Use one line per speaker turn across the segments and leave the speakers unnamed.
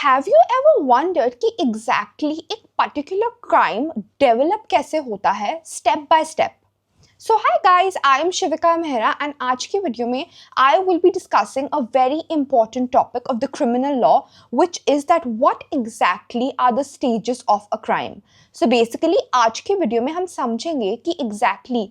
Have you ever wondered कि exactly एक particular crime develop कैसे होता है step by step? So hi guys, I am Shivika Mehra and आज की वीडियो में I will be discussing a very important topic of the criminal law, which is that what exactly are the stages of a crime. So basically आज की video में हम समझेंगे कि exactly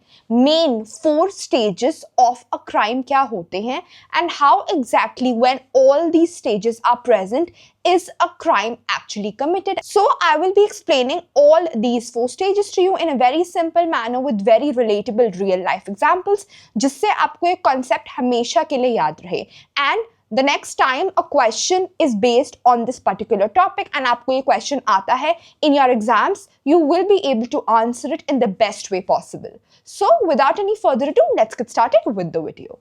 main 4 stages of a crime क्या होते हैं and how exactly when all these stages are present is a crime actually committed. So I will be explaining all these 4 stages to you in a very simple manner with very relatable real life examples, जिससे आपको ये concept हमेशा के लिए याद रहे. And the next time a question is based on this particular topic and आपको ये question आता है in your exams, you will be able to answer it in the best way possible. So without any further ado, let's get started with the video.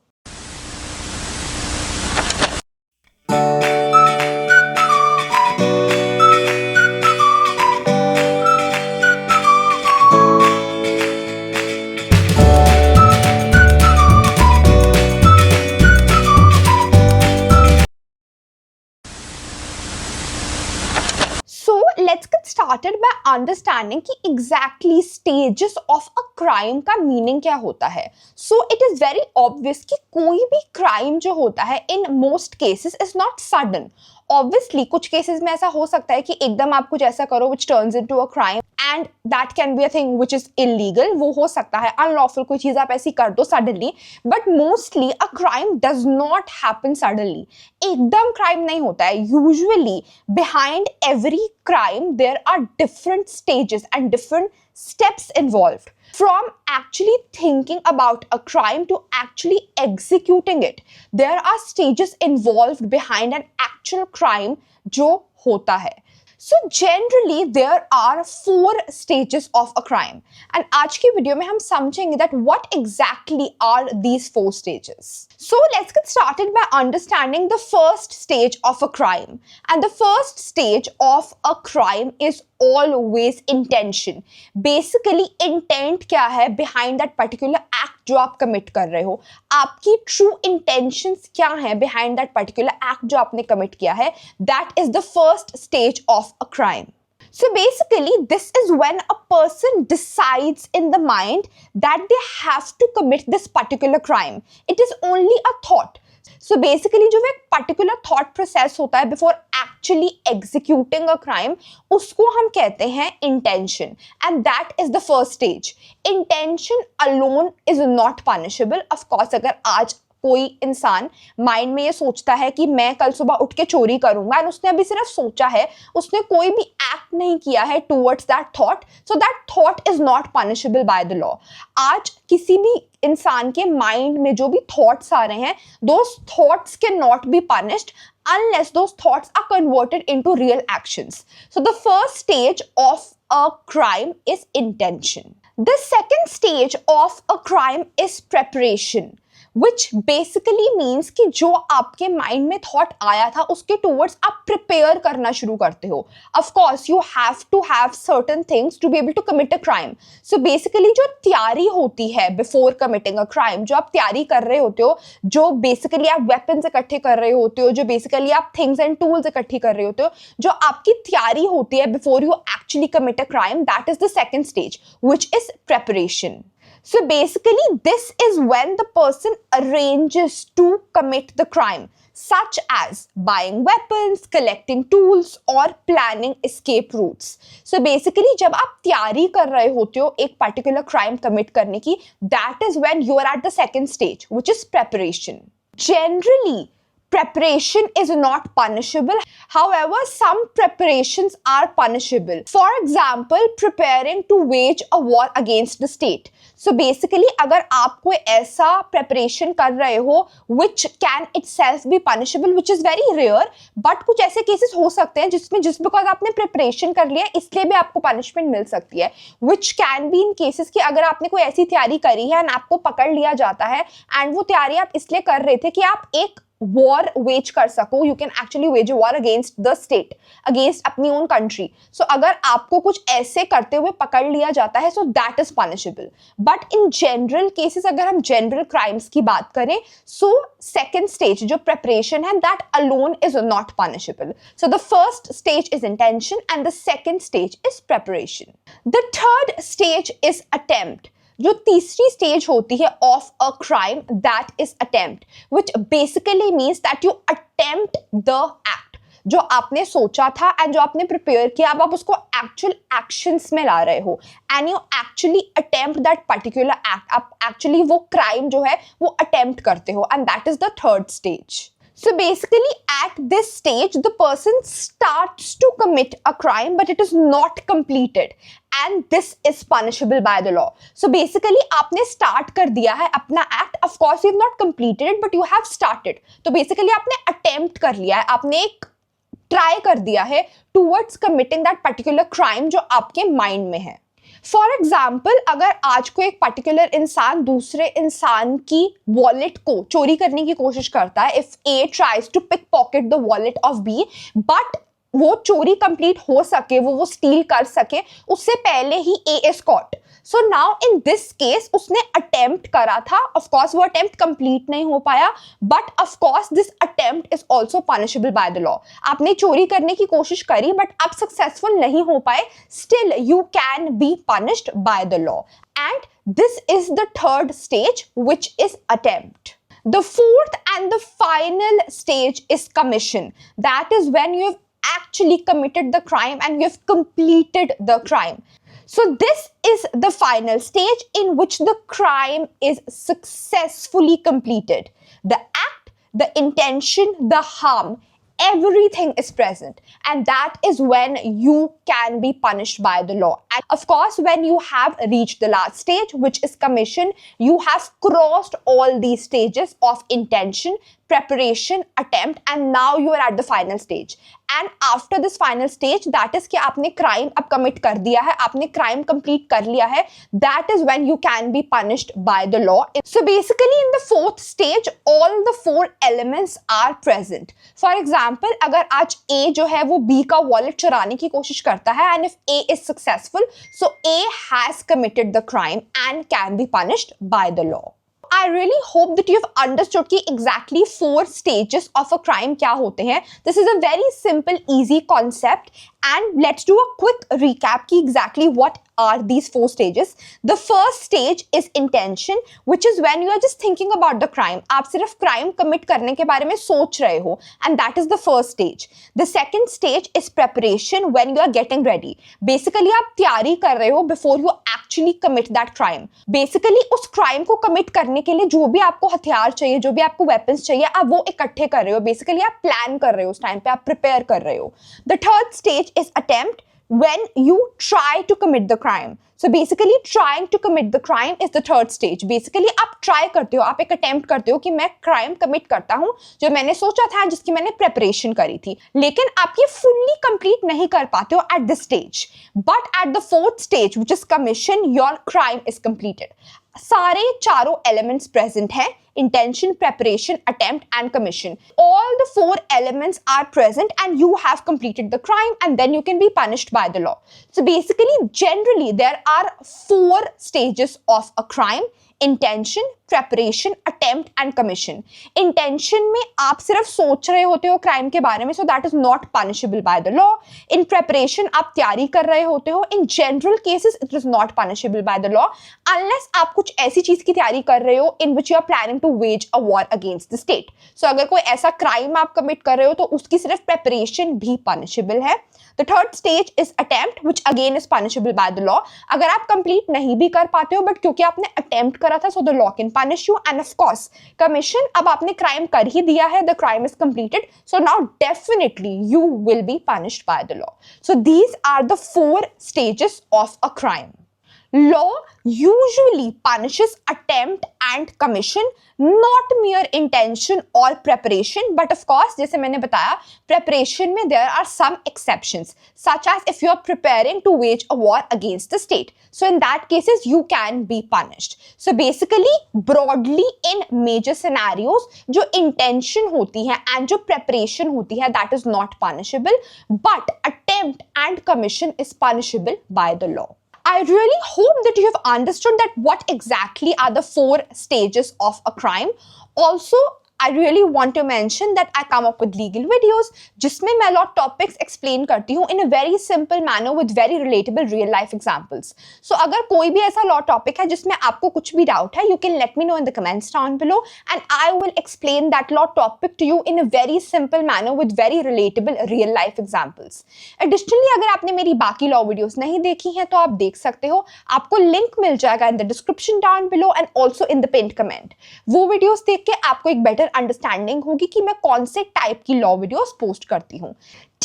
So let's get started by understanding कि exactly stages of a crime का meaning क्या होता है. So it is very obvious कि कोई भी crime जो होता है in most cases is not sudden. Obviously कुछ cases में ऐसा हो सकता है कि एकदम आप कुछ ऐसा करो which turns into a crime and that can be a thing which is illegal. वो हो सकता है unlawful कोई चीज़ आप ऐसी कर दो suddenly, but mostly a crime does not happen suddenly. एकदम crime नहीं होता है. Usually behind every crime there are different stages and different steps involved. From actually thinking about a crime to actually executing it, there are stages involved behind an actual crime जो होता है. So generally there are 4 stages of a crime and आज की video में हम समझेंगे that what exactly are these 4 stages. So let's get started by understanding the first stage of a crime, and the first stage of a crime is always intention. Basically intent क्या है behind that particular act जो आप commit कर रहे हो, आपकी true intentions क्या है behind that particular act जो आपने commit किया है, that is the first stage of a crime. So basically this is when a person decides in the mind that they have to commit this particular crime. It is only a thought. So basically जो एक particular thought process होता है before actually executing a crime, उसको हम कहते हैं intention, and that is the first stage. Intention alone is not punishable. Of course अगर आज कोई इंसान माइंड में ये सोचता है कि मैं कल सुबह उठ के चोरी करूंगा एंड उसने अभी सिर्फ सोचा है, उसने कोई भी एक्ट नहीं किया है towards that thought, so that thought is not punishable by the law. आज किसी भी इंसान के माइंड में जो भी थॉट्स आ रहे हैं, those thoughts can not be punished unless those thoughts are converted into real actions. So the first stage of a crime is intention. The second stage of a crime is preparation, which basically means कि जो आपके mind में thought आया था उसके towards आप prepare करना शुरू करते हो. Of course you have to have certain things to be able to commit a crime. So basically जो तैयारी होती है before committing a crime, जो आप तैयारी कर रहे होते हो, जो basically आप weapons इकट्ठे कर रहे होते हो, जो basically आप things and tools इकट्ठी कर रहे होते हो, जो आपकी तैयारी होती है before you actually commit a crime, that is the second stage, which is preparation. So basically this is when the person arranges to commit the crime, such as buying weapons, collecting tools or planning escape routes. So basically जब आप तैयारी कर रहे होते हो एक particular crime commit करने की, that is when you are at the second stage, which is preparation. Generally preparation is not punishable. However, some preparations are punishable. For example, preparing to wage a war against the state. So basically अगर आप कोई ऐसा preparation कर रहे हो which can itself be punishable, which is very rare, but कुछ ऐसे cases हो सकते हैं जिसमें just because आपने preparation कर लिया इसलिए भी आपको punishment मिल सकती है, which can be in cases कि अगर आपने कोई ऐसी तैयारी करी है and आपको पकड़ लिया जाता है and वो तैयारी आप इसलिए कर रहे थे कि आप एक war wage कर सको, you can actually wage a war against the state, against अपनी own country. So अगर आपको कुछ ऐसे करते हुए पकड़ लिया जाता है, so that is punishable. But in general cases अगर हम जनरल क्राइम्स की बात करें, सो सेकेंड स्टेज जो प्रेपरेशन है, that alone is not punishable. So the first stage is intention and the second stage is preparation. The third stage is attempt. जो तीसरी stage होती है of a crime, that is attempt, which basically means that you attempt the act. जो आपने सोचा था and जो आपने प्रिपेयर किया, अब आप उसको एक्चुअल एक्शंस में ला रहे हो and you actually attempt that particular act. आप एक्चुअली वो क्राइम जो है वो अटेम्प्ट करते हो and that is the third stage. So basically at this stage the person starts to commit a crime but it is not completed and this is punishable by the law. So basically आपने start कर दिया है अपना act, of course you have not completed it but you have started. तो basically आपने attempt कर लिया है, आपने एक try कर दिया है towards committing that particular crime जो आपके mind में है. फॉर एग्जाम्पल, अगर आज को एक पर्टिकुलर इंसान दूसरे इंसान की वॉलेट को चोरी करने की कोशिश करता है, if A tries to pick pocket the wallet of B, but वो चोरी कंप्लीट हो सके, वो स्टील कर सके, उससे पहले ही A is caught. So now in this case उसने अटेम्प्ट करा था, ऑफ कोर्स वो अटेम्प्ट कंप्लीट नहीं हो पाया, but of course this attempt is also punishable by the law. आपने चोरी करने की कोशिश करी बट आप सक्सेसफुल नहीं हो पाए, still you can be punished bye the law and this is the third stage which is attempt. The fourth and the final stage is commission. That is when you have actually committed the crime and you have completed the crime. So this is the final stage in which the crime is successfully completed. The act, the intention, the harm, everything is present and that is when you can be punished by the law. And of course when you have reached the last stage which is commission, you have crossed all these stages of intention, preparation, attempt and now you are at the final stage. And after this final stage, that is कि आपने crime अब commit कर दिया है, आपने crime complete कर लिया है, that is when you can be punished by the law. So basically in the fourth stage all the four elements are present. For example, अगर आज A जो है वो B का wallet चुराने की कोशिश करता है and if A is successful, so A has committed the crime and can be punished by the law. I really hope that you have understood कि exactly 4 stages of a crime क्या होते हैं. This is a very simple, easy concept and let's do a quick recap कि exactly what are these 4 stages. The first stage is intention, which is when you are just thinking about the crime. आप सिर्फ crime commit करने के बारे में सोच रहे हो and that is the first stage. The second stage is preparation, when you are getting ready. Basically आप तैयारी कर रहे हो before you actually commit that crime. Basically उस crime को commit करने के लिए जो भी आपको हथियार चाहिए, जो भी आपको weapons चाहिए, आप वो इकट्ठे कर रहे हो. Basically आप plan कर रहे हो, उस time पे आप prepare कर रहे हो. The third stage is attempt, when you try to commit the crime. So basically trying to commit the crime is the third stage. Basically आप try करते हो, आप एक attempt करते हो कि मैं crime commit करता हूँ जो मैंने सोचा था, जिसकी मैंने preparation करी थी, लेकिन आप ये fully complete नहीं कर पाते हो at this stage. But at the fourth stage, which is commission, your crime is completed. सारे चारों elements present हैं, intention, preparation, attempt and commission. All the 4 elements are present and you have completed the crime and then you can be punished by the law. So basically, generally, there are 4 stages of a crime: intention, preparation, attempt and commission. Intention में आप सिर्फ सोच रहे होते हो crime के बारे में, so that is not punishable by the law. In preparation आप तैयारी कर रहे होते हो. In general cases it is not punishable by the law unless आप कुछ ऐसी चीज की तैयारी कर रहे हो in which you are planning to wage a war against the state. So अगर कोई ऐसा crime आप commit कर रहे हो तो उसकी सिर्फ preparation भी punishable है. The third stage is attempt, which again is punishable by the law. अगर आप complete नहीं भी कर पाते हो but क्योंकि आपने attempt करा था, so the law can punish you. And of course commission, अब आपने crime कर ही दिया है, the crime is completed, so now definitely you will be punished by the law. So these are the 4 stages of a crime. Law usually punishes attempt and commission, not mere intention or preparation. But of course, जैसे मैंने बताया, preparation में there are some exceptions, such as if you are preparing to wage a war against the state. So in that cases, you can be punished. So basically, broadly in major scenarios, जो intention होती है and जो preparation होती है, that is not punishable. But attempt and commission is punishable by the law. I really hope that you have understood that what exactly are the 4 stages of a crime. Also, I really want to mention that I come up with legal videos जिसमें मैं law topics explain करती हूँ in a very simple manner with very relatable real life examples. So अगर कोई भी ऐसा law topic है जिसमें आपको कुछ भी doubt है, you can let me know in the comments down below and I will explain that law topic to you in a very simple manner with very relatable real life examples. Additionally, अगर आपने मेरी बाकी law videos नहीं देखी हैं तो आप देख सकते हो, आपको link मिल जाएगा in the description down below and also in the pinned comment. वो videos देख के आपको एक better अंडरस्टैंडिंग होगी कि मैं कौन से टाइप की लॉ वीडियोस पोस्ट करती हूँ.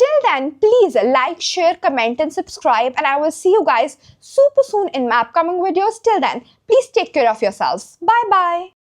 Till then, please like, share, comment and subscribe and I will see you guys super soon in my upcoming videos. Till then, please take care of yourselves. Bye bye.